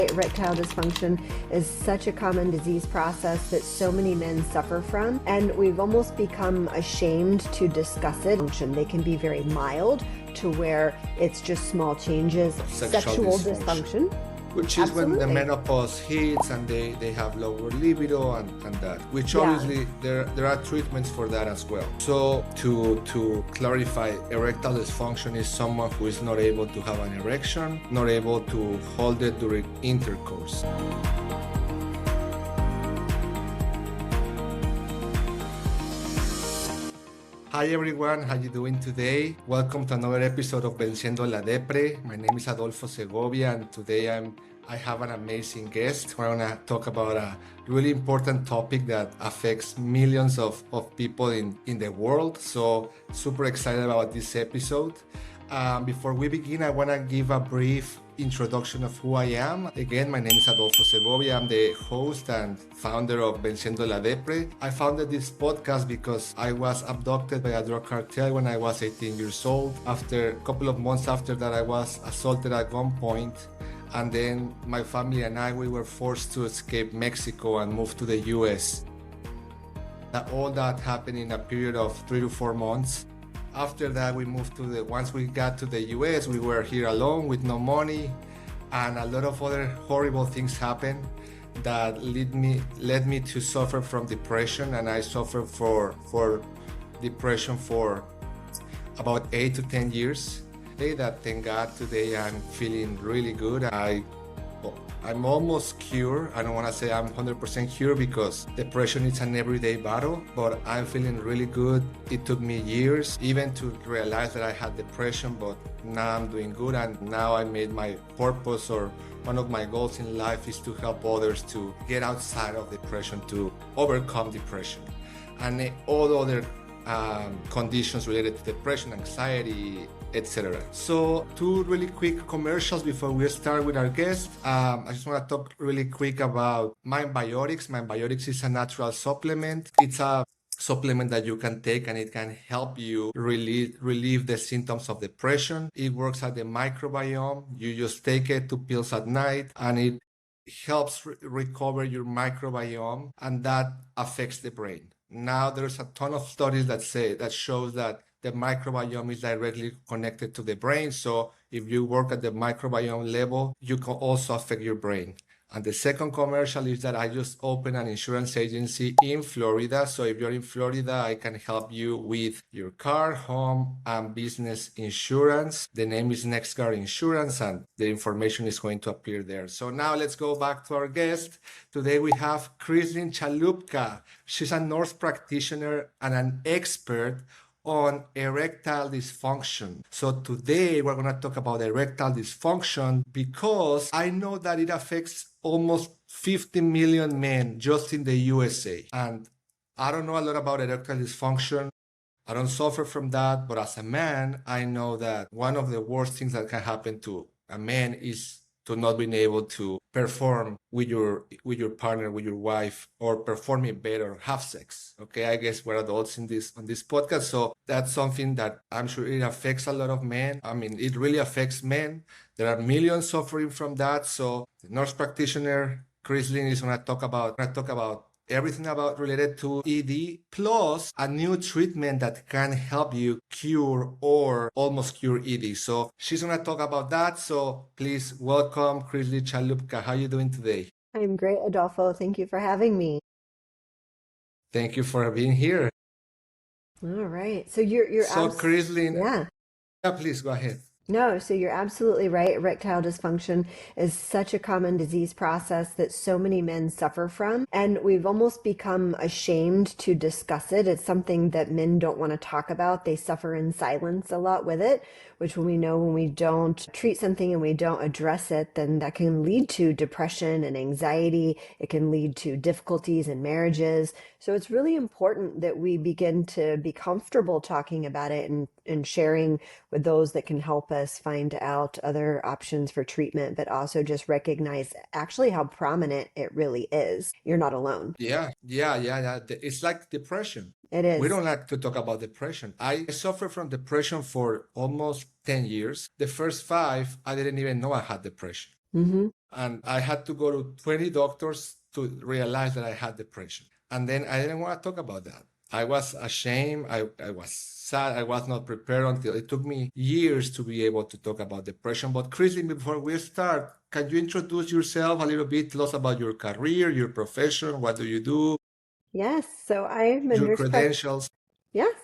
Erectile dysfunction is such a common disease process that so many men suffer from, and we've almost become ashamed to discuss it. They can be very mild to where it's just small changes, sexual dysfunction. Which is when the menopause hits and they have lower libido and that, which obviously there are treatments for that as well. So to clarify, erectile dysfunction is someone who is not able to have an erection, not able to hold it during intercourse. Hi everyone, how you doing today? Welcome to another episode of Venciendo la Depre. My name is Adolfo Segovia, and today I have an amazing guest. We're gonna talk about a really important topic that affects millions of people in the world. So super excited about this episode. Before we begin, I wanna give a brief introduction of who I am. Again, my name is Adolfo Segovia. I'm the host and founder of Venciendo la Depre. I founded this podcast because I was abducted by a drug cartel when I was 18 years old. After a couple of months after that, I was assaulted at gunpoint. And then my family and we were forced to escape Mexico and move to the US. All that happened in a period of 3 to 4 months. After that, we moved once we got to the US, we were here alone with no money, and a lot of other horrible things happened that led me to suffer from depression, and I suffered for depression for about 8 to 10 years. Thank God, today I'm feeling really good. I'm almost cured. I don't want to say I'm 100% cured because depression is an everyday battle, but I'm feeling really good. It took me years even to realize that I had depression, but now I'm doing good, and now I made my purpose, or one of my goals in life is to help others to get outside of depression, to overcome depression and all other conditions related to depression, anxiety, etc. So 2 really quick commercials before we start with our guest. I just want to talk really quick about Mindbiotics. Mindbiotics is a natural supplement. It's a supplement that you can take, and it can help you relieve the symptoms of depression. It works at the microbiome. You just take it, 2 pills at night, and it helps recover your microbiome, and that affects the brain. Now there's a ton of studies that shows that the microbiome is directly connected to the brain. So if you work at the microbiome level, you can also affect your brain. And the second commercial is that I just opened an insurance agency in Florida. So if you're in Florida, I can help you with your car, home, and business insurance. The name is NextGuard Insurance, and the information is going to appear there. So now let's go back to our guest. Today we have Krislin Chalupka. She's a nurse practitioner and an expert on erectile dysfunction. So today we're going to talk about erectile dysfunction because I know that it affects almost 50 million men just in the USA. And I don't know a lot about erectile dysfunction. I don't suffer from that, but as a man, I know that one of the worst things that can happen to a man is to not being able to perform with your partner, with your wife, or performing better, have sex. Okay, I guess we're adults on this podcast, so that's something that I'm sure it affects a lot of men. I mean, it really affects men. There are millions suffering from that. So the nurse practitioner Krislin is going to talk about everything about related to ED, plus a new treatment that can help you cure or almost cure ED. So she's going to talk about that. So please welcome Krislin Chalupka. How are you doing today? I'm great, Adolfo. Thank you for having me. Thank you for being here. All right. So you're so Krislin, yeah, please go ahead. No, so you're absolutely right. Erectile dysfunction is such a common disease process that so many men suffer from, and we've almost become ashamed to discuss it. It's something that men don't want to talk about. They suffer in silence a lot with it, which when we don't treat something and we don't address it, then that can lead to depression and anxiety. It can lead to difficulties in marriages. So it's really important that we begin to be comfortable talking about it and sharing with those that can help us find out other options for treatment, but also just recognize actually how prominent it really is. You're not alone. Yeah. It's like depression. It is. We don't like to talk about depression. I suffered from depression for almost 10 years. The first 5, I didn't even know I had depression. Mm-hmm. And I had to go to 20 doctors to realize that I had depression. And then I didn't want to talk about that. I was ashamed. I was sad. I was not prepared until it took me years to be able to talk about depression. But Christine, before we start, can you introduce yourself a little bit? Tell us about your career, your profession, what do you do, Yes, so I'm a your nurse prac credentials? Yes,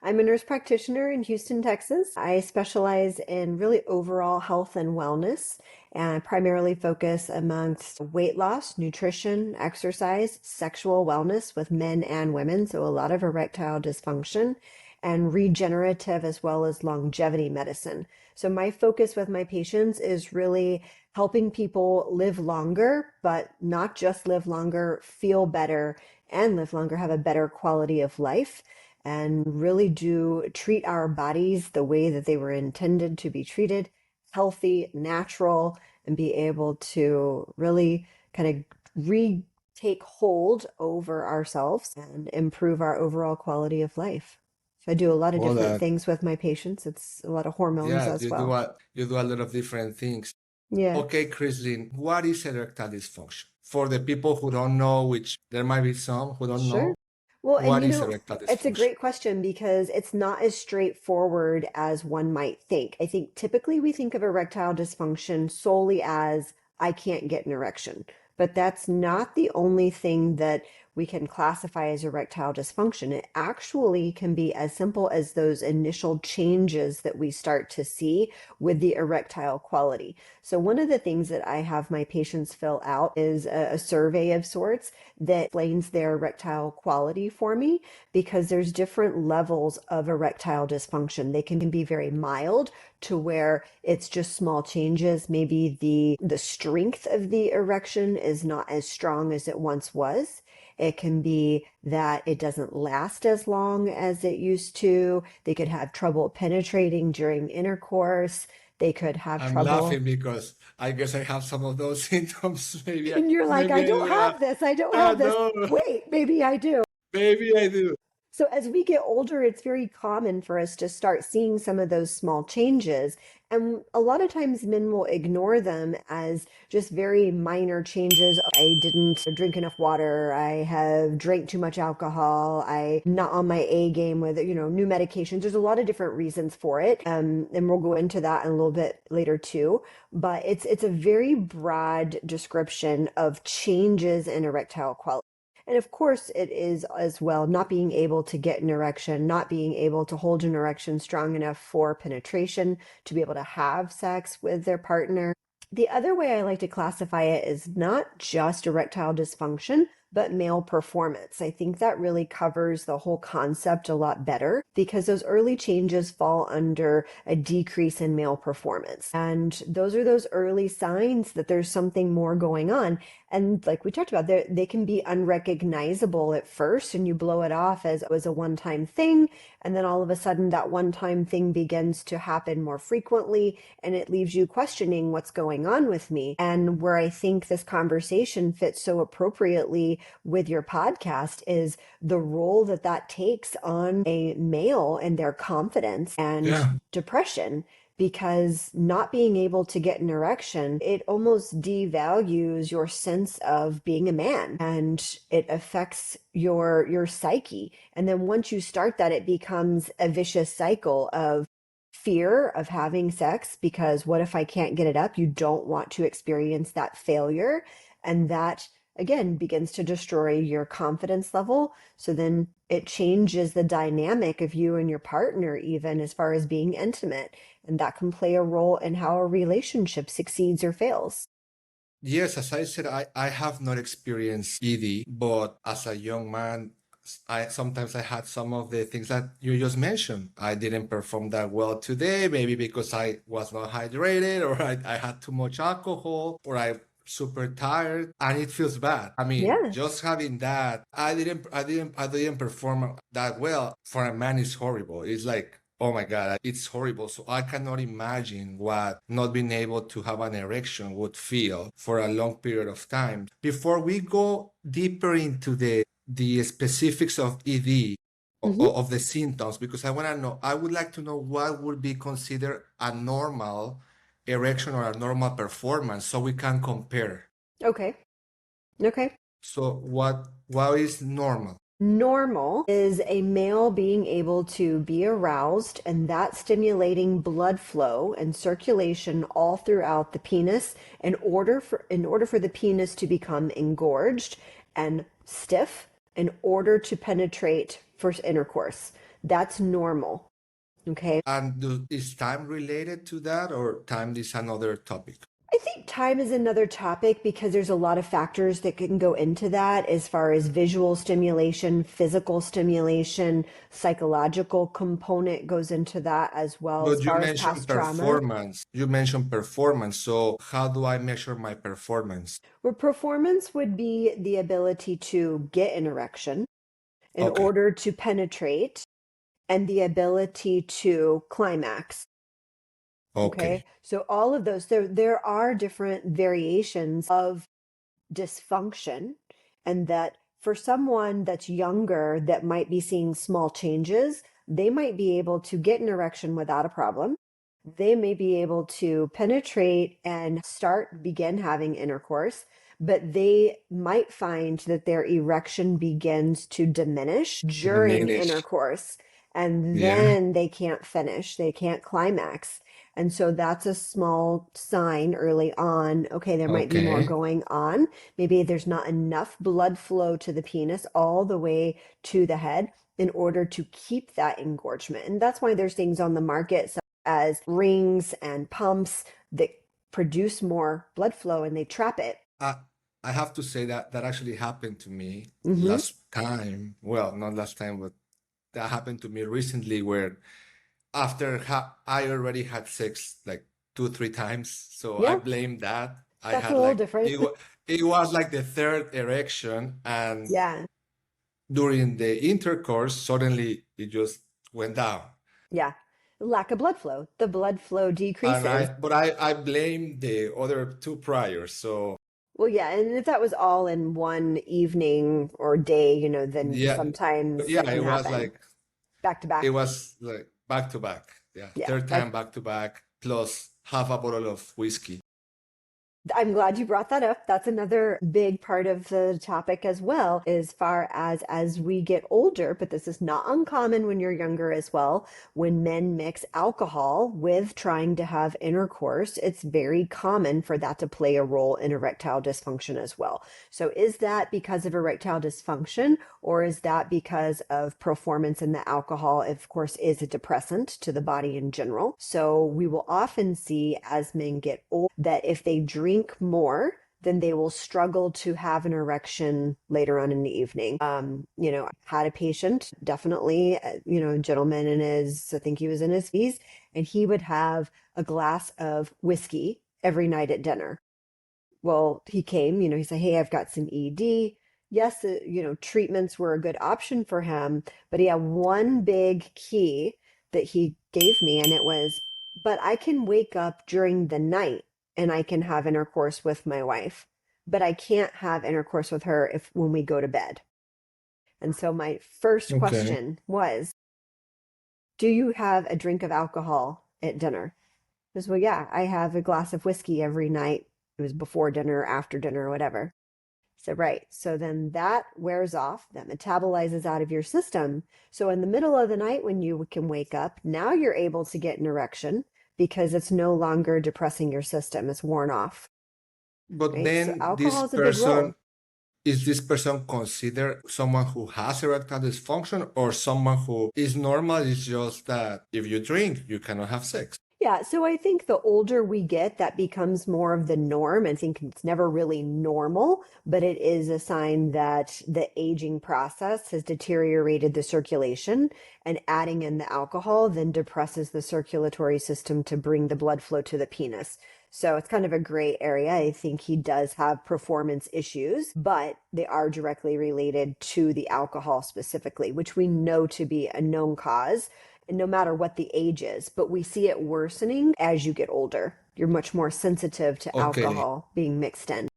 I'm a nurse practitioner in Houston, Texas. I specialize in really overall health and wellness and primarily focus amongst weight loss, nutrition, exercise, sexual wellness with men and women, so a lot of erectile dysfunction, and regenerative as well as longevity medicine. So my focus with my patients is really helping people live longer, but not just live longer, feel better, and live longer, have a better quality of life and really do treat our bodies the way that they were intended to be treated, healthy, natural, and be able to really kind of retake hold over ourselves and improve our overall quality of life. So I do a lot of All different that. things with my patients. It's a lot of hormones Yeah, as well. you do a lot of different things. Yeah, Okay, Christine, what is erectile dysfunction? For the people who don't know, which there might be some who don't sure. know, Well, and what is erectile it's a dysfunction? great question because it's not as straightforward as one might think. I think typically we think of erectile dysfunction solely as I can't get an erection, but that's not the only thing that we can classify as erectile dysfunction. It actually can be as simple as those initial changes that we start to see with the erectile quality. So, one of the things that I have my patients fill out is a survey of sorts that explains their erectile quality for me because there's different levels of erectile dysfunction. They can be very mild to where it's just small changes. Maybe the strength of the erection is not as strong as it once was. It can be that it doesn't last as long as it used to. They could have trouble penetrating during intercourse. They could have I'm trouble. laughing because I guess I have some of those symptoms. And you're like, Maybe I I don't do. have this. I don't I have this. know. Wait, maybe I do. Maybe I do. So as we get older, it's very common for us to start seeing some of those small changes. And a lot of times men will ignore them as just very minor changes. I didn't drink enough water. I have drank too much alcohol. I'm not on my A game with, new medications. There's a lot of different reasons for it. And we'll go into that in a little bit later too. But it's a very broad description of changes in erectile quality. And of course, it is as well not being able to get an erection, not being able to hold an erection strong enough for penetration to be able to have sex with their partner. The other way I like to classify it is not just erectile dysfunction, but male performance. I think that really covers the whole concept a lot better because those early changes fall under a decrease in male performance. And those are those early signs that there's something more going on. And like we talked about, they can be unrecognizable at first, and you blow it off as it was a one-time thing. And then all of a sudden, that one-time thing begins to happen more frequently, and it leaves you questioning what's going on with me. And where I think this conversation fits so appropriately with your podcast is the role that that takes on a male and their confidence Yeah. and depression because not being able to get an erection, it almost devalues your sense of being a man and it affects your psyche. And then once you start that, it becomes a vicious cycle of fear of having sex because what if I can't get it up? You don't want to experience that failure. And that again begins to destroy your confidence level. So then it changes the dynamic of you and your partner, even as far as being intimate. And that can play a role in how a relationship succeeds or fails. Yes, as I said, I have not experienced ED, but as a young man, I sometimes I had some of the things that you just mentioned. I didn't perform that well today, maybe because I was not hydrated or I had too much alcohol or I super tired and it feels bad. I mean, Yeah. just having that, I didn't perform that well. For a man is horrible. It's like, oh my God, it's horrible. So I cannot imagine what not being able to have an erection would feel for a long period of time. Before we go deeper into the specifics of ED, Hmm. of the symptoms, because I want to know, I would like to know what would be considered a normal erection or a normal performance so we can compare. Okay. Okay. So what is normal? Normal is a male being able to be aroused and that stimulating blood flow and circulation all throughout the penis in order for the penis to become engorged and stiff in order to penetrate for intercourse. That's normal. Okay. And is time related to that, or time is another topic? I think time is another topic because there's a lot of factors that can go into that as far as visual stimulation, physical stimulation, psychological component goes into that as well as But you far as mentioned past trauma. performance. You mentioned performance. So how do I measure my performance? Where performance would be the ability to get an erection in Okay. order to penetrate and the ability to climax. Okay. Okay. So all of those, there are different variations of dysfunction, and that for someone that's younger that might be seeing small changes, they might be able to get an erection without a problem. They may be able to penetrate and begin having intercourse, but they might find that their erection begins to diminish during Diminish. intercourse, and Yeah. then they can't finish, they can't climax. And so that's a small sign early on. Okay, there might be more Okay. going on. Maybe there's not enough blood flow to the penis all the way to the head in order to keep that engorgement. And that's why there's things on the market such as rings and pumps that produce more blood flow and they trap it. I I have to say that that actually happened to me Mm-hmm. last time. Well, not last time, but that happened to me recently where I already had sex like 2, 3 times. So I Yeah, blame that. I that's a had little like different. it was like the third erection, and Yeah, during the intercourse, suddenly it just went down. yeah. Lack of blood flow. The blood flow And decreases. I blame the other two prior. So Well, yeah, and if that was all in one evening or day, then yeah, sometimes yeah, it can happen back to it back. was like back to back. Yeah, Yeah, third time back to back, plus half a bottle of whiskey. I'm glad you brought that up. That's another big part of the topic as well, as far as we get older, but this is not uncommon when you're younger as well. When men mix alcohol with trying to have intercourse, it's very common for that to play a role in erectile dysfunction as well. So is that because of erectile dysfunction, or is that because of performance in the alcohol, of course, is a depressant to the body in general. So we will often see as men get old that if they drink more, then they will struggle to have an erection later on in the evening. I had a patient, definitely, a gentleman in his, I think he was in his 50s, and he would have a glass of whiskey every night at dinner. Well, he came, he said, "Hey, I've got some ED." Yes, treatments were a good option for him, but he had one big key that he gave me, and it was, "But I can wake up during the night and I can have intercourse with my wife, but I can't have intercourse with her if when we go to bed." And so my first Okay. question was, "Do you have a drink of alcohol at dinner?" He goes, "Well, yeah, I have a glass of whiskey every night. It was before dinner, after dinner, whatever." So, right. So then that wears off, that metabolizes out of your system. So in the middle of the night when you can wake up, now you're able to get an erection because it's no longer depressing your system. It's worn off, But right? So then alcohol is a big role. is this person considered someone who has erectile dysfunction or someone who is normal? It's just that if you drink, you cannot have sex. Yeah, so I think the older we get, that becomes more of the norm. I think it's never really normal, but it is a sign that the aging process has deteriorated the circulation, and adding in the alcohol then depresses the circulatory system to bring the blood flow to the penis. So it's kind of a gray area. I think he does have performance issues, but they are directly related to the alcohol specifically, which we know to be a known cause, and no matter what the age is, but we see it worsening as you get older. You're much more sensitive to Okay. alcohol being mixed in.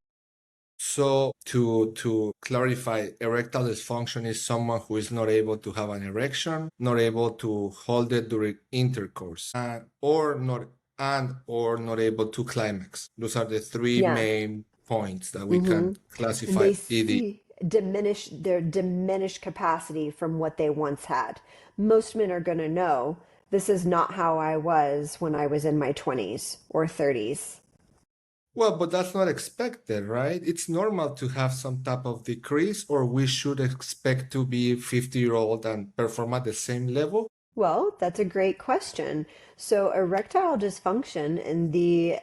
So to clarify, erectile dysfunction is someone who is not able to have an erection, not able to hold it during intercourse, or not and or not able to climax. Those are the three Yeah. main points that we Hmm. can And classify they ED. see their diminished capacity from what they once had. Most men are going to know this is not how I was when I was in my 20s or 30s. Well, but that's not expected, right? It's normal to have some type of decrease, or we should expect to be 50-year-old and perform at the same level. Well, that's a great question. So, erectile dysfunction and the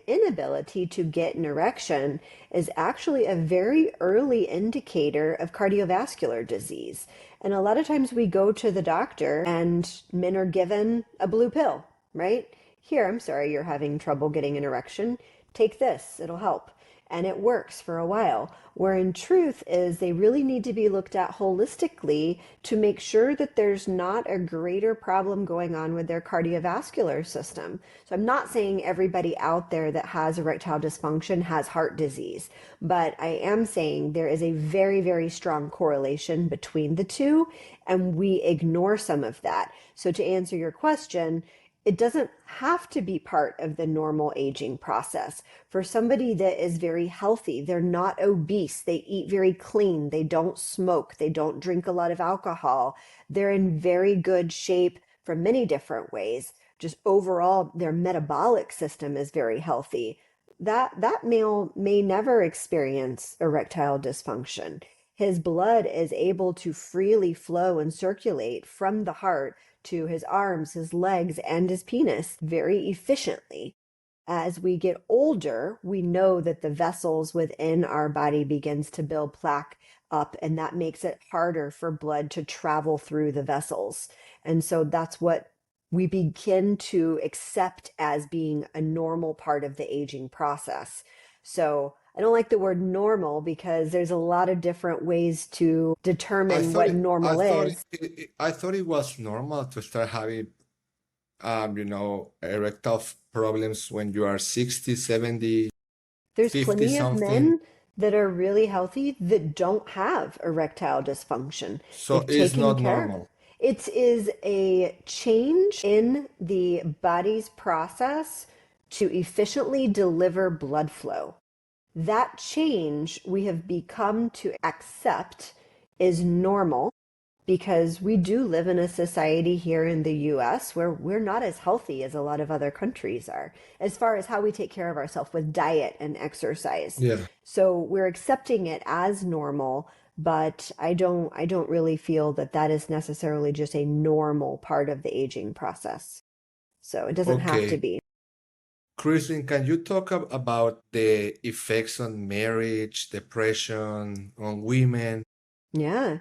inability to get an erection is actually a very early indicator of cardiovascular disease. And a lot of times we go to the doctor and men are given a blue pill, right? Here, I'm sorry, you're having trouble getting an erection. Take this, it'll help. And it works for a while. Where in truth is they really need to be looked at holistically to make sure that there's not a greater problem going on with their cardiovascular system. So I'm not saying everybody out there that has erectile dysfunction has heart disease, but I am saying there is a very, very strong correlation between the two, and we ignore some of that. So to answer your question, it doesn't have to be part of the normal aging process. For somebody that is very healthy, they're not obese, they eat very clean, they don't smoke, they don't drink a lot of alcohol, they're in very good shape from many different ways. Just overall, their metabolic system is very healthy. That male may never experience erectile dysfunction. His blood is able to freely flow and circulate from the heart to his arms, his legs, and his penis very efficiently. As we get older, we know that the vessels within our body begins to build plaque up, and that makes it harder for blood to travel through the vessels. And so that's what we begin to accept as being a normal part of the aging process. So I don't like the word normal because there's a lot of different ways to I determine thought what it, I normal thought is. I thought it was normal to start having, erectile problems when you are 60, 70, There's 50 plenty of something. men that are really healthy that don't have erectile dysfunction. So They've it's taken not care. normal. It is a change in the body's process to efficiently deliver blood flow. That change we have become to accept is normal because we do live in a society here in the US where we're not as healthy as a lot of other countries are, as far as how we take care of ourselves with diet and exercise. Yeah. So we're accepting it as normal, but I don't really feel that that is necessarily just a normal part of the aging process. So it doesn't have to Okay. be. Kristen, can you talk about the effects on marriage, depression, on women? Yeah.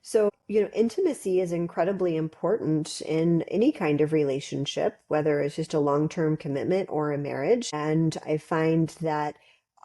So, intimacy is incredibly important in any kind of relationship, whether it's just a long-term commitment or a marriage. And I find that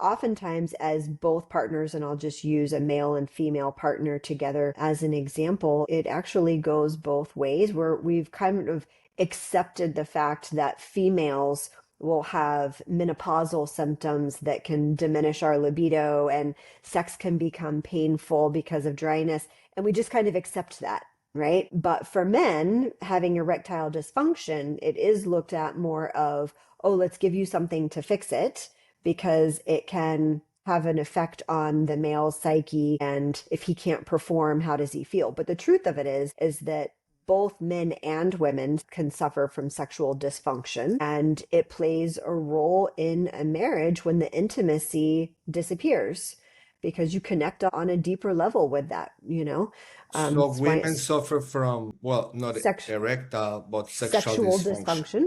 oftentimes, as both partners, and I'll just use a male and female partner together as an example, it actually goes both ways, where we've kind of accepted the fact that females will have menopausal symptoms that can diminish our libido, and sex can become painful because of dryness, and we just kind of accept that, right? But for men having erectile dysfunction, it is looked at more of, oh, let's give you something to fix it because it can have an effect on the male's psyche. And if he can't perform, how does he feel? But the truth of it is that both men and women can suffer from sexual dysfunction, and it plays a role in a marriage when the intimacy disappears because you connect on a deeper level with that. So That's why women it's suffer from, well, not sex erectile, but sexual sexual dysfunction, dysfunction.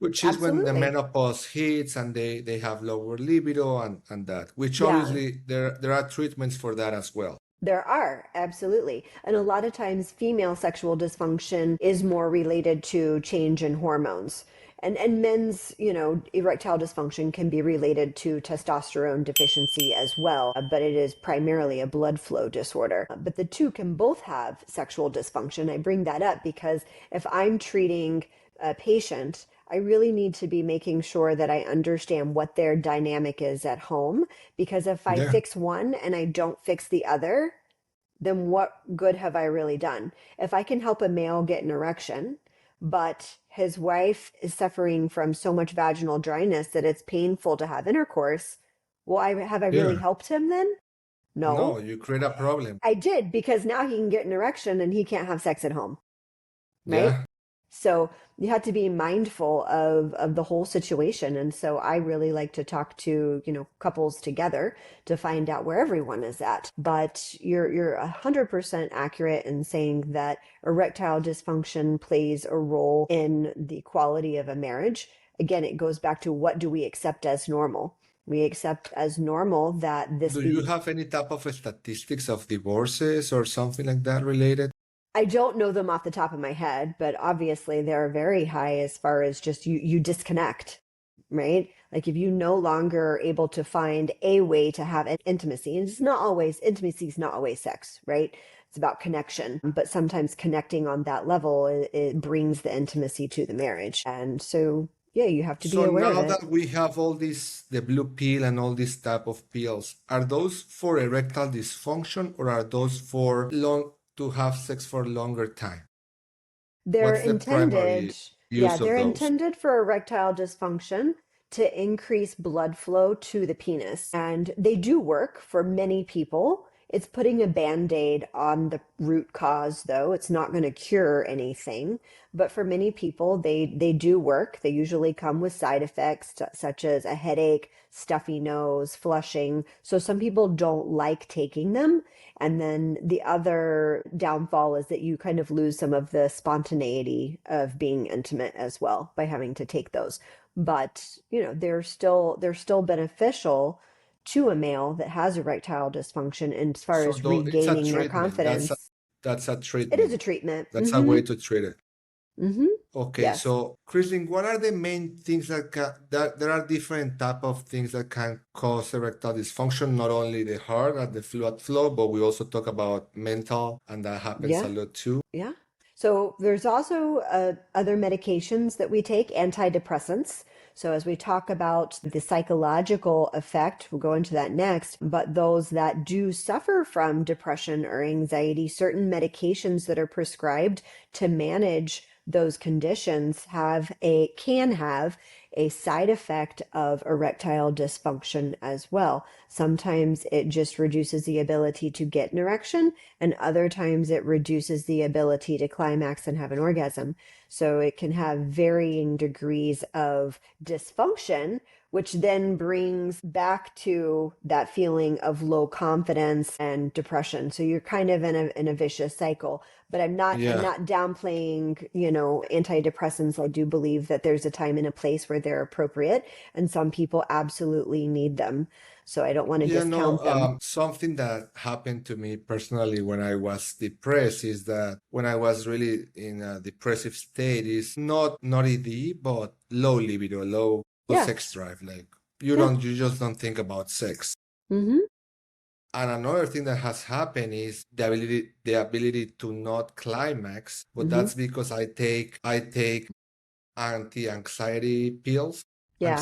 which is when the Absolutely. menopause hits and they have lower libido and that, which Yeah. obviously there are treatments for that as well. There are, absolutely. And a lot of times, female sexual dysfunction is more related to change in hormones. And men's, erectile dysfunction can be related to testosterone deficiency as well, but it is primarily a blood flow disorder. But the two can both have sexual dysfunction. I bring that up because if I'm treating a patient, I really need to be making sure that I understand what their dynamic is at home, because if I Yeah. fix one and I don't fix the other, then what good have I really done? If I can help a male get an erection, but his wife is suffering from so much vaginal dryness that it's painful to have intercourse. Well, have I really Yeah. helped him then? No, No, you create a problem. I did, because now he can get an erection and he can't have sex at home, right? Yeah. So you have to be mindful of the whole situation. And so I really like to talk to, couples together to find out where everyone is at. But you're 100% accurate in saying that erectile dysfunction plays a role in the quality of a marriage. Again, it goes back to, what do we accept as normal? We accept as normal that this Do you be. have any type of statistics of divorces or something like that related? I don't know them off the top of my head, but obviously they're very high as far as just you disconnect, right? Like if you no longer able to find a way to have intimacy, and intimacy is not always sex, right? It's about connection, but sometimes connecting on that level, it brings the intimacy to the marriage. And so, yeah, you have to be So aware of now it. that we have all this, the blue pill and all these type of pills, are those for erectile dysfunction or are those for long to have sex for a longer time? They're What's the intended, primary yeah, use of they're those? intended for erectile dysfunction to increase blood flow to the penis. And they do work for many people. It's putting a band-aid on the root cause, though. It's not going to cure anything. But for many people, they do work. They usually come with side effects such as a headache, stuffy nose, flushing. So some people don't like taking them. And then the other downfall is that you kind of lose some of the spontaneity of being intimate as well by having to take those. But, they're still beneficial to a male that has erectile dysfunction, and as far So as though it's a regaining their treatment, confidence. that's a It is a treatment. treatment. That's a way to treat it. Mm-hmm. Okay, Yes. so Christine, what are the main things that there are different type of things that can cause erectile dysfunction, not only the heart and the fluid flow, but we also talk about mental, and that happens a Yeah. lot too. Yeah. So there's also other medications that we take, antidepressants. So as we talk about the psychological effect, we'll go into that next, but those that do suffer from depression or anxiety, certain medications that are prescribed to manage those conditions can have a side effect of erectile dysfunction as well. Sometimes it just reduces the ability to get an erection, and other times it reduces the ability to climax and have an orgasm. So it can have varying degrees of dysfunction, which then brings back to that feeling of low confidence and depression. So you're kind of in a vicious cycle. But I'm Yeah. not downplaying, antidepressants. I do believe that there's a time and a place where they're appropriate, and some people absolutely need them. So I don't want to discount them. Something that happened to me personally when I was depressed is that when I was really in a depressive state is not ED, but low libido, low Yeah. sex drive. Like Yeah. you just don't think about sex. Mm-hmm. And another thing that has happened is the ability to not climax, but Mm-hmm. that's because I take anti-anxiety pills, Yeah.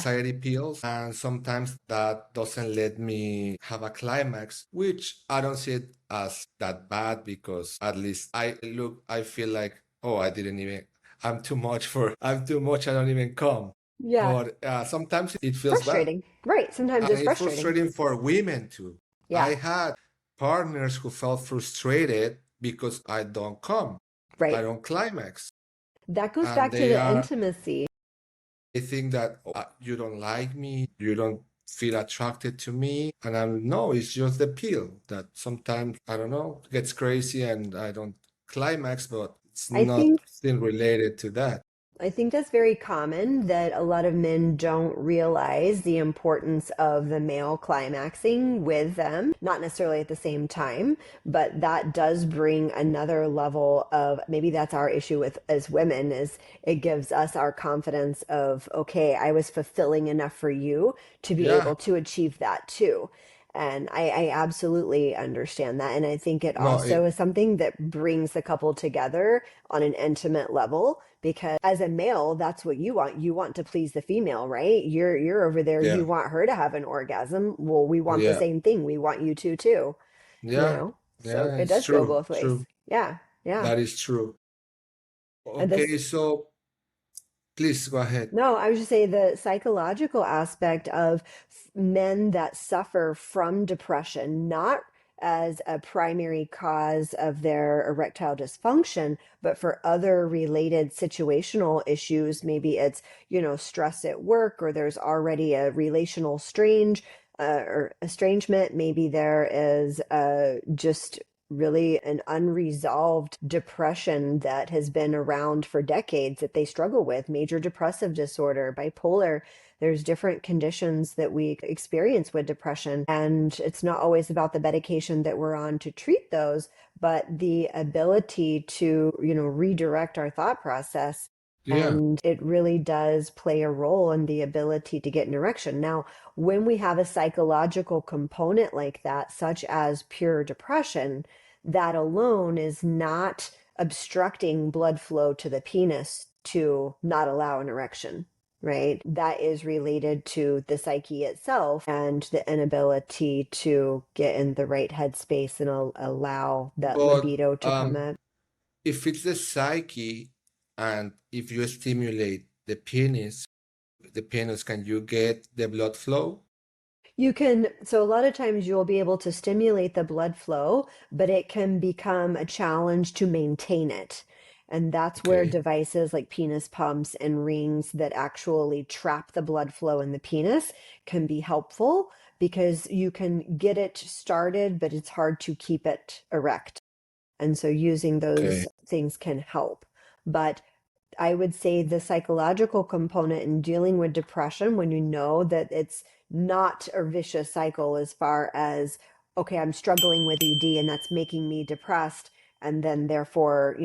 and sometimes that doesn't let me have a climax, which I don't see it as that bad because at least I feel like, oh, I'm too much, I don't even come. Yeah. But sometimes it feels bad. Frustrating. Right. Sometimes And it's it's frustrating. frustrating for women too. Yeah. I had partners who felt frustrated because I don't come, I Right. don't climax. That goes And back to the intimacy. they think that, oh, you don't like me, you don't feel attracted to me. And no, it's just the pill that sometimes, I don't know, gets crazy and I don't climax, but it's I not think still related to that. I think that's very common, that a lot of men don't realize the importance of the male climaxing with them, not necessarily at the same time, but that does bring another level of, maybe that's our issue with as women, is it gives us our confidence of, okay, I was fulfilling enough for you to be Yeah, able to achieve that too. And I absolutely understand that. And I think it no, also is something that brings the couple together on an intimate level, because as a male, that's what you want. You want to please the female, right? You're over there, yeah, you want her to have an orgasm. Well, we want the yeah, same thing. We want you to too, you yeah, know? So yeah, it it's does go true, both ways. true. Yeah. Yeah. That is true. And Okay, this, so Please go ahead. No, I was just saying the psychological aspect of men that suffer from depression, not as a primary cause of their erectile dysfunction, but for other related situational issues. Maybe it's, stress at work, or there's already a relational or estrangement. Maybe there is just really an unresolved depression that has been around for decades that they struggle with, major depressive disorder, bipolar. There's different conditions that we experience with depression, and it's not always about the medication that we're on to treat those, but the ability to, redirect our thought process. Yeah. And it really does play a role in the ability to get an erection. Now, when we have a psychological component like that, such as pure depression, that alone is not obstructing blood flow to the penis to not allow an erection, right? That is related to the psyche itself and the inability to get in the right headspace and allow that But libido to come up. if it's the psyche and if you stimulate the penis, can you get the blood flow? So a lot of times you'll be able to stimulate the blood flow, but it can become a challenge to maintain it. And that's where Okay. devices like penis pumps and rings that actually trap the blood flow in the penis can be helpful, because you can get it started, but it's hard to keep it erect. And so using Okay. those things can help. But I would say the psychological component in dealing with depression, when you know that it's not a vicious cycle as far as, okay, I'm struggling with ED and that's making me depressed. And then therefore,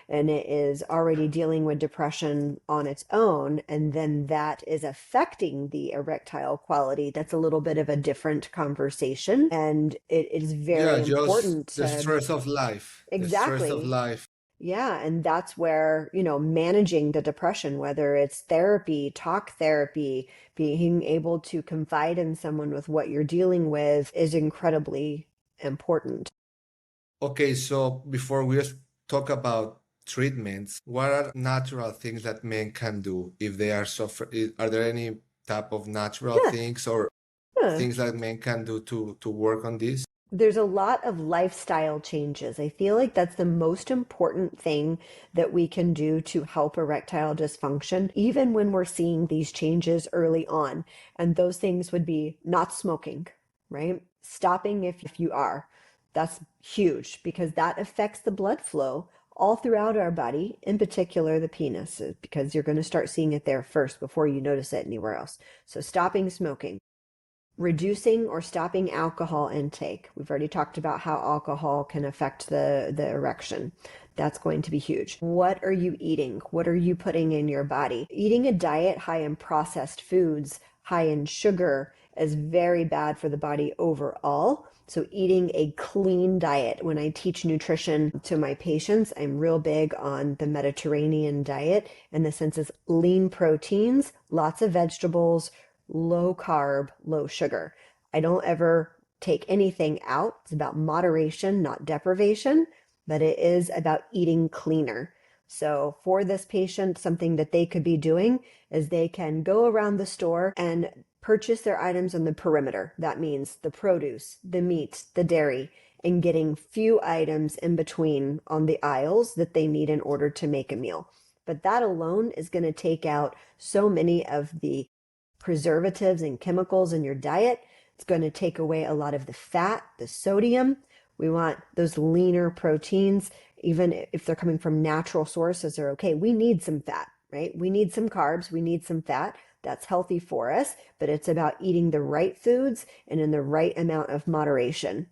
and it is already dealing with depression on its own. And then that is affecting the erectile quality. That's a little bit of a different conversation. And it is Yeah, very just important the to stress of life. The stress of exactly. life. Yeah, and that's where, managing the depression, whether it's therapy, talk therapy, being able to confide in someone with what you're dealing with is incredibly important. Okay, so before we talk about treatments, what are natural things that men can do if they are suffering? Are there any type of natural Yeah, things or yeah. things that men can do to work on this? There's a lot of lifestyle changes. I feel like that's the most important thing that we can do to help erectile dysfunction, even when we're seeing these changes early on. And those things would be not smoking, right? Stopping if you are. That's huge because that affects the blood flow all throughout our body, in particular the penis, because you're going to start seeing it there first before you notice it anywhere else. So stopping smoking, reducing or stopping alcohol intake. We've already talked about how alcohol can affect the erection. That's going to be huge. What are you eating? What are you putting in your body? Eating a diet high in processed foods, high in sugar, is very bad for the body overall. So eating a clean diet. When I teach nutrition to my patients, I'm real big on the Mediterranean diet in the sense of lean proteins, lots of vegetables, low carb, low sugar. I don't ever take anything out. It's about moderation, not deprivation, but it is about eating cleaner. So for this patient, something that they could be doing is they can go around the store and purchase their items on the perimeter. That means the produce, the meat, the dairy, and getting few items in between on the aisles that they need in order to make a meal. But that alone is going to take out so many of the preservatives and chemicals in your diet. It's going to take away a lot of the fat, the sodium. We want those leaner proteins, even if they're coming from natural sources, are okay. We need some fat, right? We need some carbs, we need some fat. That's healthy for us, but it's about eating the right foods and in the right amount of moderation.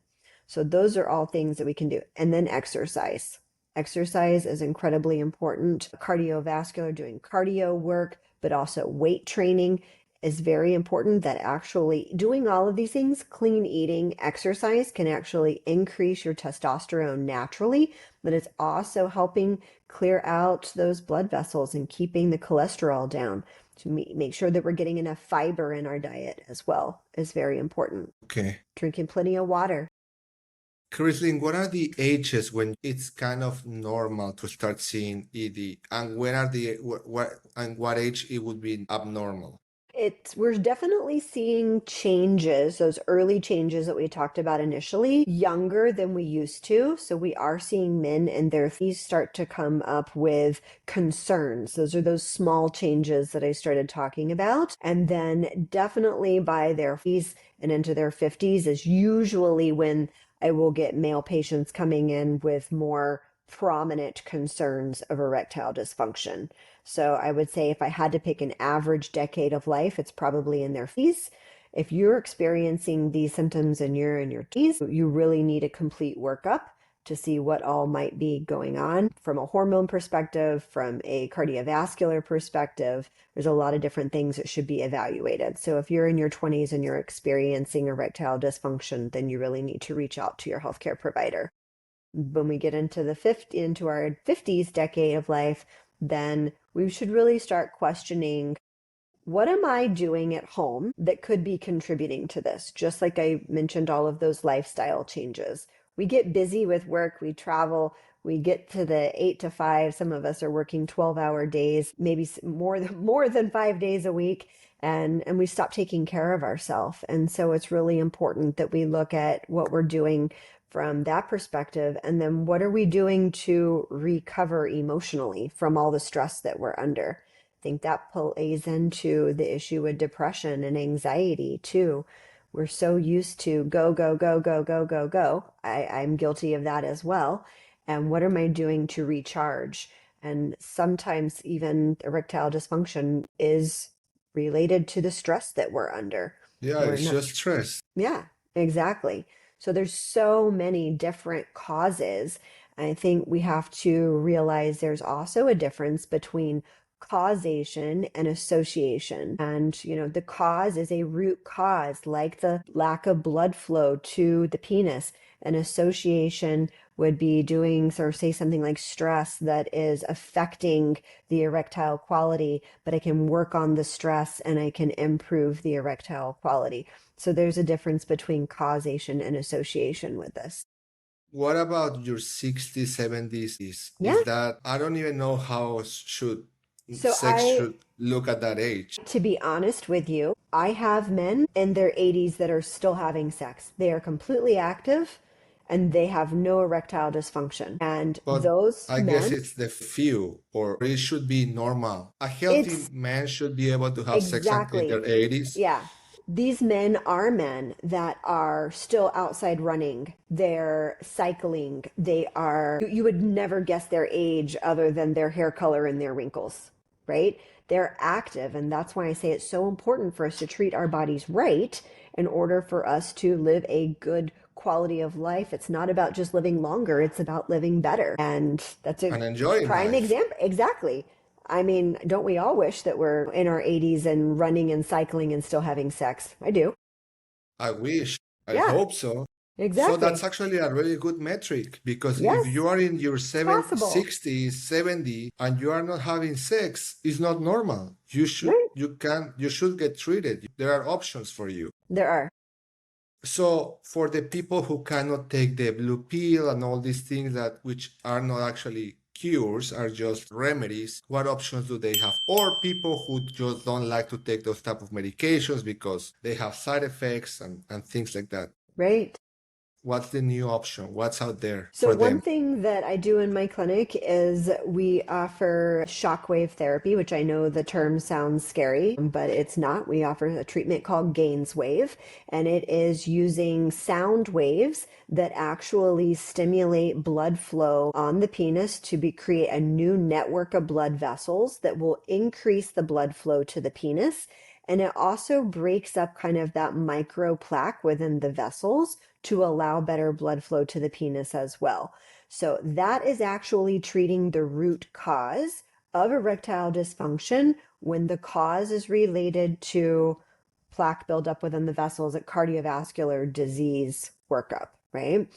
So those are all things that we can do. And then exercise. Exercise is incredibly important. Cardiovascular, doing cardio work, but also weight training is very important. That actually doing all of these things, clean eating, exercise, can actually increase your testosterone naturally, but it's also helping clear out those blood vessels and keeping the cholesterol down. To make sure that we're getting enough fiber in our diet as well is very important. Okay. Drinking plenty of water. Christine, what are the ages when it's kind of normal to start seeing ED, and when are the what and what age it would be abnormal? We're definitely seeing changes, those early changes that we talked about initially, younger than we used to. So we are seeing men in their 30s start to come up with concerns. Those are those small changes that I started talking about. And then definitely by their 40s and into their 50s is usually when I will get male patients coming in with more prominent concerns of erectile dysfunction. So I would say if I had to pick an average decade of life, it's probably in their 50s. If you're experiencing these symptoms and you're in your teens, you really need a complete workup to see what all might be going on from a hormone perspective, from a cardiovascular perspective. There's a lot of different things that should be evaluated. So if you're in your 20s and you're experiencing erectile dysfunction, then you really need to reach out to your healthcare provider. When we get into our 50s decade of life, then we should really start questioning, what am I doing at home that could be contributing to this? Just like I mentioned, all of those lifestyle changes. We get busy with work, we travel, we get to the 8 to 5. Some of us are working 12-hour days, maybe more than 5 days a week. And we stop taking care of ourselves. And so it's really important that we look at what we're doing from that perspective. And then what are we doing to recover emotionally from all the stress that we're under? I think that plays into the issue with depression and anxiety too. We're so used to go, go, go, go, go, go, go. I'm guilty of that as well. And what am I doing to recharge? And sometimes even erectile dysfunction is related to the stress that we're under. Yeah, We're it's not, just stress. yeah, exactly. So there's so many different causes. I think we have to realize there's also a difference between causation and association. And, the cause is a root cause, like the lack of blood flow to the penis. An association would be doing or say something like stress that is affecting the erectile quality, but I can work on the stress and I can improve the erectile quality. So there's a difference between causation and association with this. What about your 60s, 70s? Yeah. Is that I don't even know how should So sex should look at that age. to be honest with you, I have men in their 80s that are still having sex. They are completely active and they have no erectile dysfunction. And But those I guess men, it's the few, or it should be normal. A healthy it's man should be able to have sex in exactly, their 80s. yeah. These men are men that are still outside running. They're cycling. You would never guess their age other than their hair color and their wrinkles, right? They're active. And that's why I say it's so important for us to treat our bodies right in order for us to live a good quality of life. It's not about just living longer, it's about living better. And that's a And enjoying prime life. example. Exactly. I mean, don't we all wish that we're in our 80s and running and cycling and still having sex? I do. I wish. I Yeah, hope so. So that's exactly. actually a really good metric, because if Yes, you are in your it's possible. 60s, 70, and you are not having sex, it's not normal. Right? You should get treated. There are options for you. There are. So for the people who cannot take the blue pill and all these things that which are not actually cures, are just remedies, what options do they have? Or people who just don't like to take those type of medications because they have side effects and things like that. Right. What's the new option? What's out there So for one them? thing that I do in my clinic is we offer shockwave therapy, which I know the term sounds scary, but it's not. We offer a treatment called Gainswave, and it is using sound waves that actually stimulate blood flow on the penis to create a new network of blood vessels that will increase the blood flow to the penis. And it also breaks up kind of that micro plaque within the vessels to allow better blood flow to the penis as well. So that is actually treating the root cause of erectile dysfunction when the cause is related to plaque buildup within the vessels at cardiovascular disease workup, right?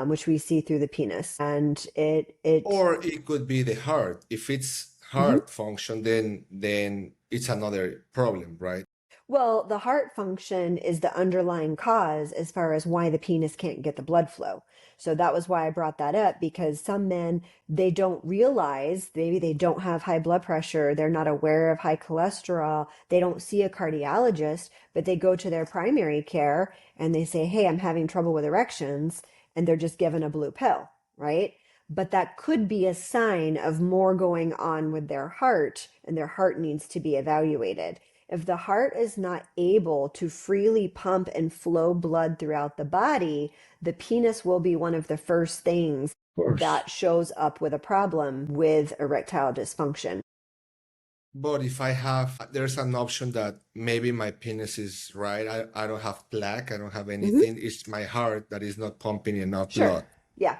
Which we see through the penis. And it Or it could be the heart. If it's mhm. heart function, then it's another problem, right? Well, the heart function is the underlying cause as far as why the penis can't get the blood flow. So that was why I brought that up, because some men, they don't realize, maybe they don't have high blood pressure, they're not aware of high cholesterol, they don't see a cardiologist, but they go to their primary care and they say, hey, I'm having trouble with erections, and they're just given a blue pill, right? But that could be a sign of more going on with their heart, and their heart needs to be evaluated. If the heart is not able to freely pump and flow blood throughout the body, the penis will be one of the first things Of course. that shows up with a problem with erectile dysfunction. But if I have, there's an option that maybe my penis is right. I don't have plaque. I don't have Hmm. anything. It's my heart that is not pumping enough Sure. blood. Yeah.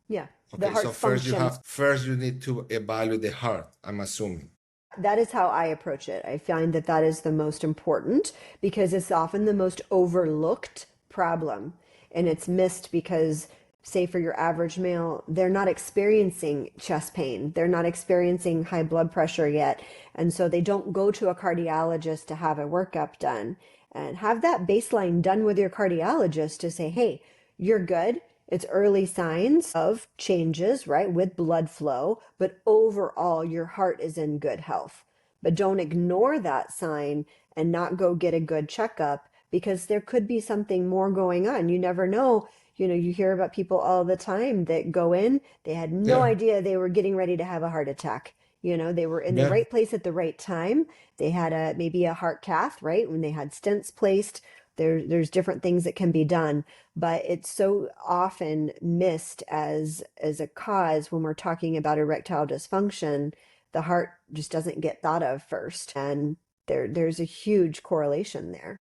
Yeah. The Okay, so heart function. first you need to evaluate the heart, I'm assuming. That is how I approach it. I find that that is the most important because it's often the most overlooked problem. And it's missed because, say, for your average male, they're not experiencing chest pain. They're not experiencing high blood pressure yet. And so they don't go to a cardiologist to have a workup done. And have that baseline done with your cardiologist to say, hey, you're good. It's early signs of changes, right, with blood flow, but overall, your heart is in good health. But don't ignore that sign and not go get a good checkup because there could be something more going on. You never know. You hear about people all the time that go in, they had no Yeah, idea they were getting ready to have a heart attack. They were in the yeah. right place at the right time. They had maybe a heart cath, right? When they had stents placed, there's different things that can be done, but it's so often missed as a cause when we're talking about erectile dysfunction. The heart just doesn't get thought of first, and there's a huge correlation there.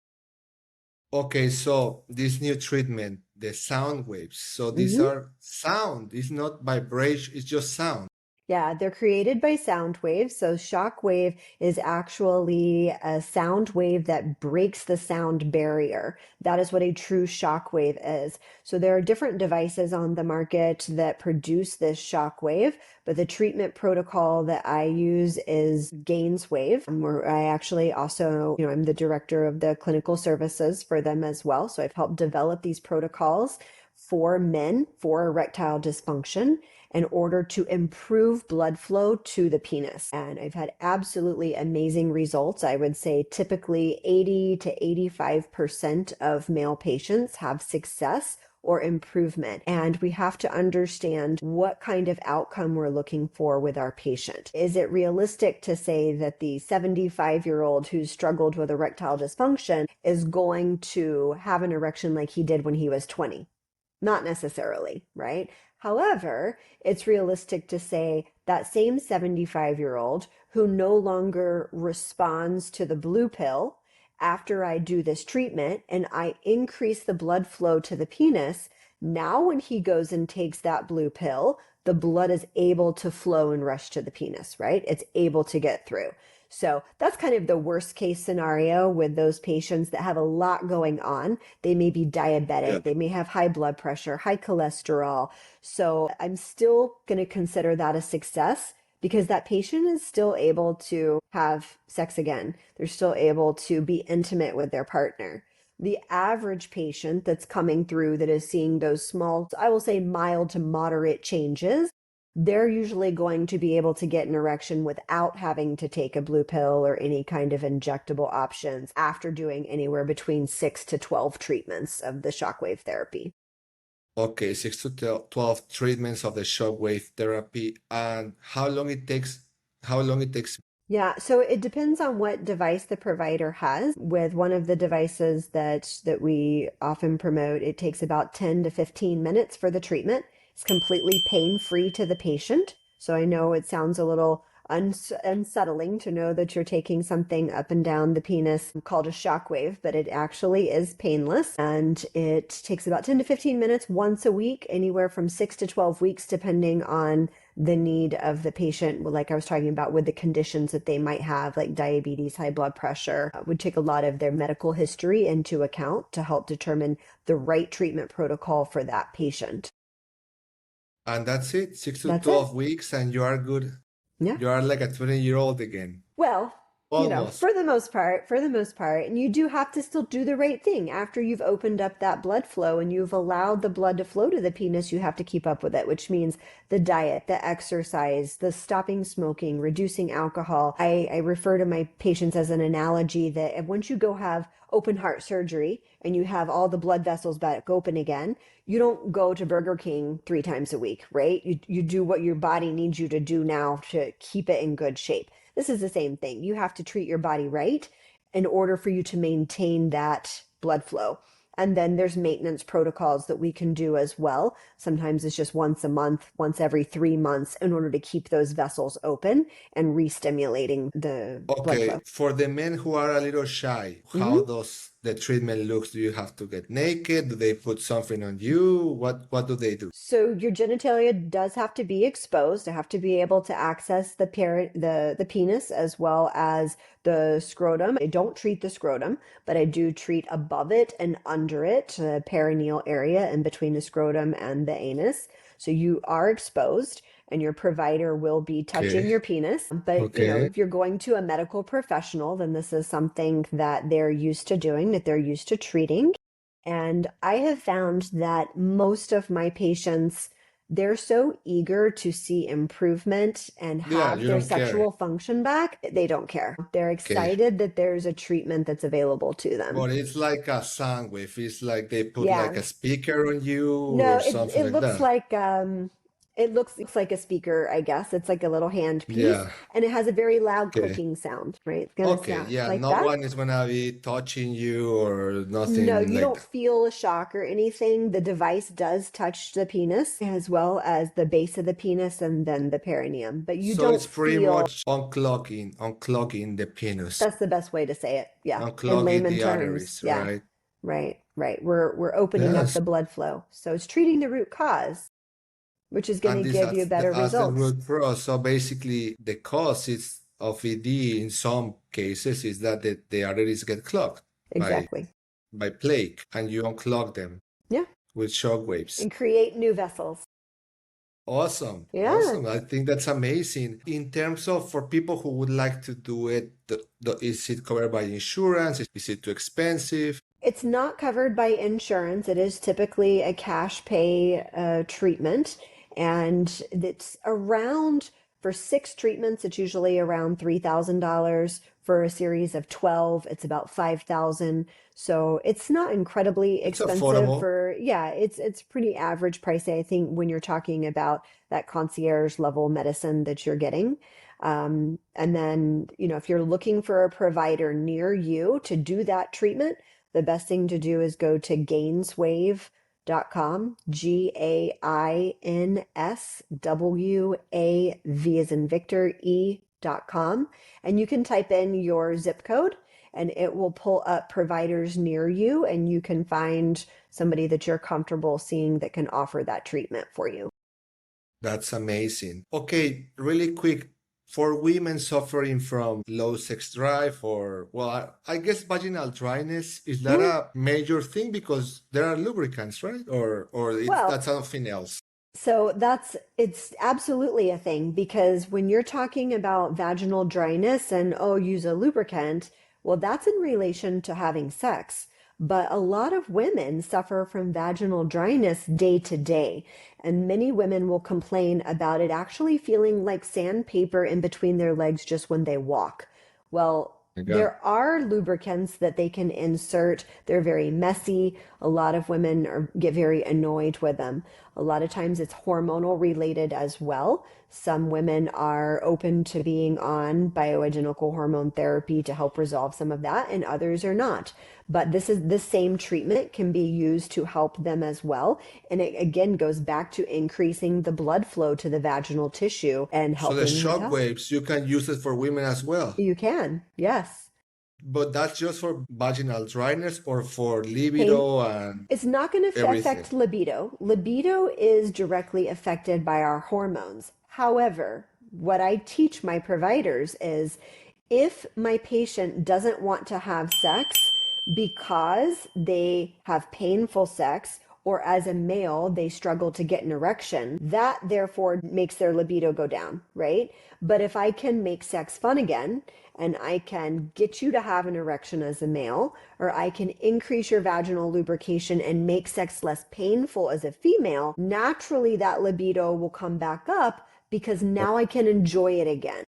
Okay, so this new treatment, the sound waves. So these Hmm. are sound. It's not vibration, it's just sound. Yeah, they're created by sound waves. So shock wave is actually a sound wave that breaks the sound barrier. That is what a true shock wave is. So there are different devices on the market that produce this shock wave, but the treatment protocol that I use is Gains Wave, where I actually also, I'm the director of the clinical services for them as well. So I've helped develop these protocols for men for erectile dysfunction in order to improve blood flow to the penis. And I've had absolutely amazing results. I would say typically 80 to 85% of male patients have success or improvement. And we have to understand what kind of outcome we're looking for with our patient. Is it realistic to say that the 75-year-old who's struggled with erectile dysfunction is going to have an erection like he did when he was 20? Not necessarily, right? However, it's realistic to say that same 75-year-old who no longer responds to the blue pill after I do this treatment and I increase the blood flow to the penis, now when he goes and takes that blue pill, the blood is able to flow and rush to the penis, right? It's able to get through. So that's kind of the worst case scenario with those patients that have a lot going on. They may be Yeah. diabetic, they may have high blood pressure, high cholesterol. So I'm still going to consider that a success because that patient is still able to have sex again. They're still able to be intimate with their partner. The average patient that's coming through that is seeing those small, I will say mild to moderate changes, they're usually going to be able to get an erection without having to take a blue pill or any kind of injectable options after doing anywhere between 6 to 12 treatments of the shockwave therapy. Okay, 6 to 12 treatments of the shockwave therapy. And how long it takes. Yeah, so it depends on what device the provider has. With one of the devices that we often promote, it takes about 10 to 15 minutes for the treatment. It's completely pain-free to the patient. So I know it sounds a little unsettling to know that you're taking something up and down the penis called a shockwave, but it actually is painless. And it takes about 10 to 15 minutes once a week, anywhere from 6 to 12 weeks, depending on the need of the patient, like I was talking about with the conditions that they might have, like diabetes, high blood pressure, would take a lot of their medical history into account to help determine the right treatment protocol for that patient. And that's it, 6 to That's it. 12 weeks, and you are good. Yeah. You are like a 20-year-old again. Well, Almost. For the most part, and you do have to still do the right thing after you've opened up that blood flow and you've allowed the blood to flow to the penis. You have to keep up with it, which means the diet, the exercise, the stopping smoking, reducing alcohol. I refer to my patients as an analogy that once you go have open heart surgery and you have all the blood vessels back open again, you don't go to Burger King 3 times a week, right? You do what your body needs you to do now to keep it in good shape. This is the same thing. You have to treat your body right in order for you to maintain that blood flow. And then there's maintenance protocols that we can do as well. Sometimes it's just once a month, once every 3 months in order to keep those vessels open and re-stimulating the blood Okay, flow. for the men who are a little shy, how Mhm. does the treatment looks? Do you have to get naked? Do they put something on you? What do they do? So your genitalia does have to be exposed. I have to be able to access the penis as well as the scrotum. I don't treat the scrotum, but I do treat above it and under it, the perineal area in between the scrotum and the anus. So you are exposed and your provider will be touching Okay, your penis. But, okay. if you're going to a medical professional, then this is something that they're used to doing, that they're used to treating. And I have found that most of my patients, they're so eager to see improvement and Yeah, have you their don't care. sexual function back. They don't care. They're Okay. excited that there's a treatment that's available to them. But it's like a sound wave. It's like they put like Yeah. a speaker on you No, or something it like looks that. like it looks like a speaker, I guess. It's like a little hand piece Yeah. and it has a very loud Okay. clicking sound, right? It's gonna Okay. sound Yeah. like No that. one is gonna be touching you or No, nothing you like don't that. feel a shock or anything. The device does touch the penis as well as the base of the penis and then the perineum, but you So it's don't pretty feel. much unclogging the penis, That's the best way to say it. Yeah. In unclogging layman the terms. arteries, Yeah. right? Right, right. We're opening up Yes. the blood flow. So it's treating the root cause, which is going And to this give you better as the results. root cause. So basically, the cause is of ED in some cases is that the arteries get clogged by Exactly. plaque, and you unclog them Yeah. with shock waves. And create new vessels. Awesome, Yeah. awesome. I think that's amazing. In terms of for people who would like to do it, is it covered by insurance? Is it too expensive? It's not covered by insurance. It is typically a cash pay treatment, and it's around for 6 treatments. It's usually around $3,000. For a series of 12, it's about 5,000. So it's not incredibly It's expensive affordable. for, yeah, it's pretty average price, I think, when you're talking about that concierge level medicine that you're getting. And then, if you're looking for a provider near you to do that treatment, the best thing to do is go to gainswave.com, GAINSWAV as in Victor, E.com, and you can type in your zip code and it will pull up providers near you and you can find somebody that you're comfortable seeing that can offer that treatment for you. That's amazing. Okay, really quick. For women suffering from low sex drive or, well, I guess vaginal dryness, is that Yeah. a major thing because there are lubricants, right? Or Well, that's something else. so it's absolutely a thing because when you're talking about vaginal dryness and, oh, use a lubricant, well, that's in relation to having sex. But a lot of women suffer from vaginal dryness day to day, and many women will complain about it actually feeling like sandpaper in between their legs just when they walk. Well, My God. there are lubricants that they can insert. They're very messy. A lot of women get very annoyed with them. A lot of times it's hormonal related as well. Some women are open to being on bioidentical hormone therapy to help resolve some of that, and others are not. But this same treatment can be used to help them as well. And it again goes back to increasing the blood flow to the vaginal tissue and So the helping with shock health. waves, you can use it for women as well. You can, yes. But that's just for vaginal dryness or for Pain. libido and It's not going to everything. affect libido. Libido is directly affected by our hormones. However, what I teach my providers is if my patient doesn't want to have sex because they have painful sex or as a male, they struggle to get an erection, that therefore makes their libido go down, right? But if I can make sex fun again, and I can get you to have an erection as a male, or I can increase your vaginal lubrication and make sex less painful as a female, naturally that libido will come back up because now I can enjoy it again.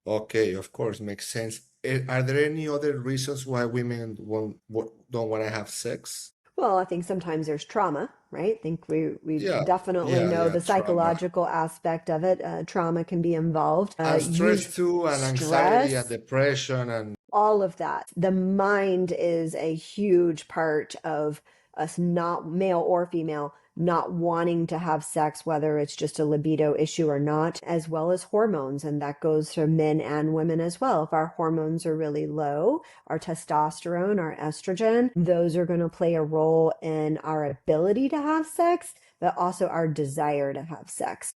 Okay, of course, makes sense. Are there any other reasons why women don't want to have sex? Well, I think sometimes there's trauma, right? I think we Yeah, definitely yeah, know yeah, the trauma. psychological aspect of it. Trauma can be involved. And stress Use too, and anxiety and stress, depression and all of that. The mind is a huge part of us, not male or female, not wanting to have sex, whether it's just a libido issue or not, as well as hormones. And that goes for men and women as well. If our hormones are really low, our testosterone, our estrogen, those are going to play a role in our ability to have sex, but also our desire to have sex.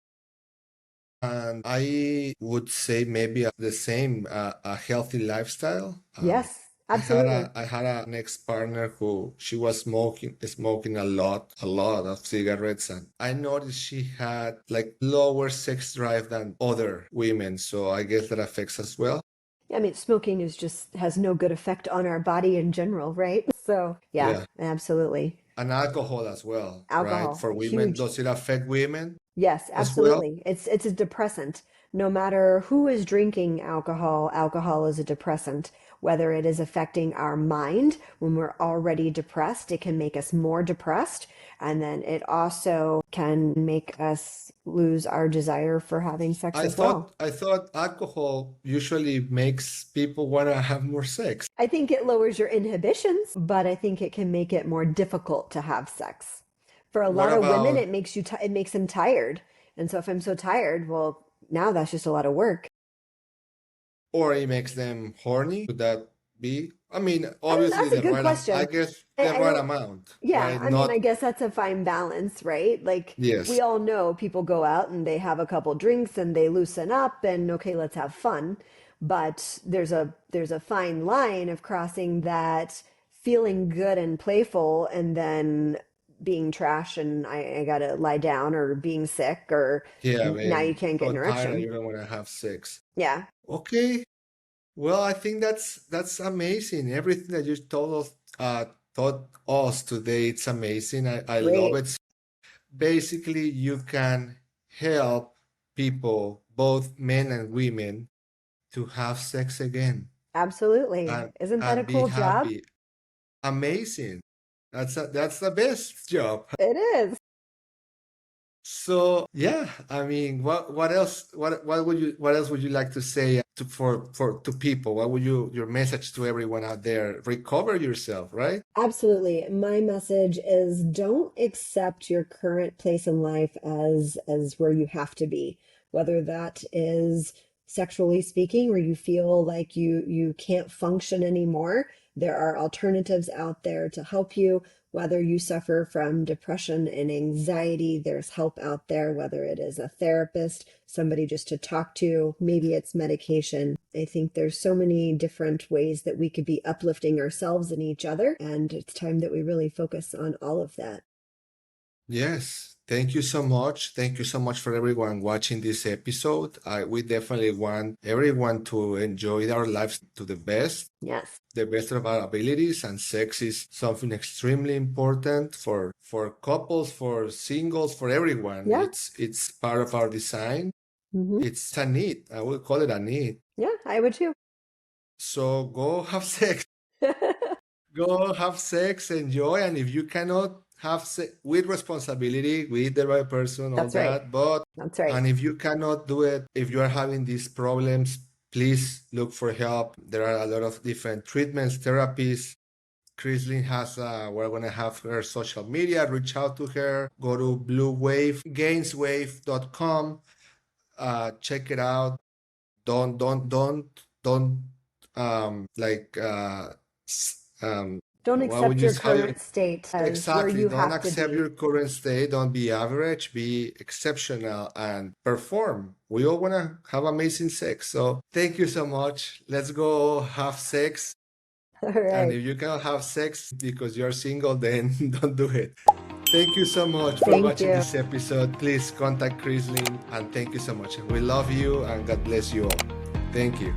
and I would say maybe the same, a healthy lifestyle. Yes, absolutely. I had an ex-partner who she was smoking a lot of cigarettes, and I noticed she had like lower sex drive than other women. So I guess that affects as well. I mean, smoking is just has no good effect on our body in general, right? So, yeah, Yeah, absolutely. and alcohol as well, right? Alcohol, For women, huge. does it affect women Yes, as well? absolutely. It's a depressant. No matter who is drinking alcohol, alcohol is a depressant. Whether it is affecting our mind when we're already depressed, it can make us more depressed. And then it also can make us lose our desire for having sex as well. I thought alcohol usually makes people want to have more sex. I think it lowers your inhibitions, but I think it can make it more difficult to have sex. For a What lot of women, about, it makes it makes them tired. And so if I'm so tired, well, now that's just a lot of work. or it makes them horny? Could that be? I mean, I mean, obviously that's a the good right, I question. guess the I right don't, amount, yeah, right? I mean, Not, I guess that's a fine balance, right? Like yes. we all know people go out and they have a couple drinks and they loosen up and okay, let's have fun. But there's a fine line of crossing that feeling good and playful and then being trash and I gotta lie down or being sick or Yeah, now you man. can't get So an tired, erection. you don't want to have sex. Yeah, Okay. Well, I think that's amazing. Everything that you taught us today, it's amazing. I love great. it. Basically, you can help people, both men and women, to have sex again Absolutely. and Isn't that a be cool job? happy. Amazing. That's the best job. It is. So yeah, I mean, what else? What else would you like to say to to people? What would your message to everyone out there? Recover yourself, right? Absolutely. My message is don't accept your current place in life as where you have to be, whether that is sexually speaking, where you feel like you can't function anymore. There are alternatives out there to help you. Whether you suffer from depression and anxiety, there's help out there, whether it is a therapist, somebody just to talk to, maybe it's medication. I think there's so many different ways that we could be uplifting ourselves and each other, and it's time that we really focus on all of that. Yes. Thank you so much. Thank you so much for everyone watching this episode. We definitely want everyone to enjoy their lives to Yes. the best of our abilities, and sex is something extremely important for couples, for singles, for everyone. Yeah. It's part of our design. Hmm. It's a need. I would call it a need. Yeah, I would too. So go have sex. Go have sex, enjoy, and if you cannot have sex with responsibility, with the right person, all That's right. that, but That's right. and if you cannot do it, if you are having these problems, please look for help. There are a lot of different treatments, therapies. Chrislyn has, we're gonna have her social media. Reach out to her. Go to bluewave.gainswave.com. Check it out. Don't like Don't what would accept you your say? current state as where Exactly. you Don't have to accept be. your current state. Don't be average. Be exceptional and perform. We all want to have amazing sex. So thank you so much. Let's go have sex. All And right. if you cannot have sex because you're single, then don't do it. Thank you so much for Thank watching you. this episode. Please contact Chrislyn, and thank you so much. We love you, and God bless you all. Thank you.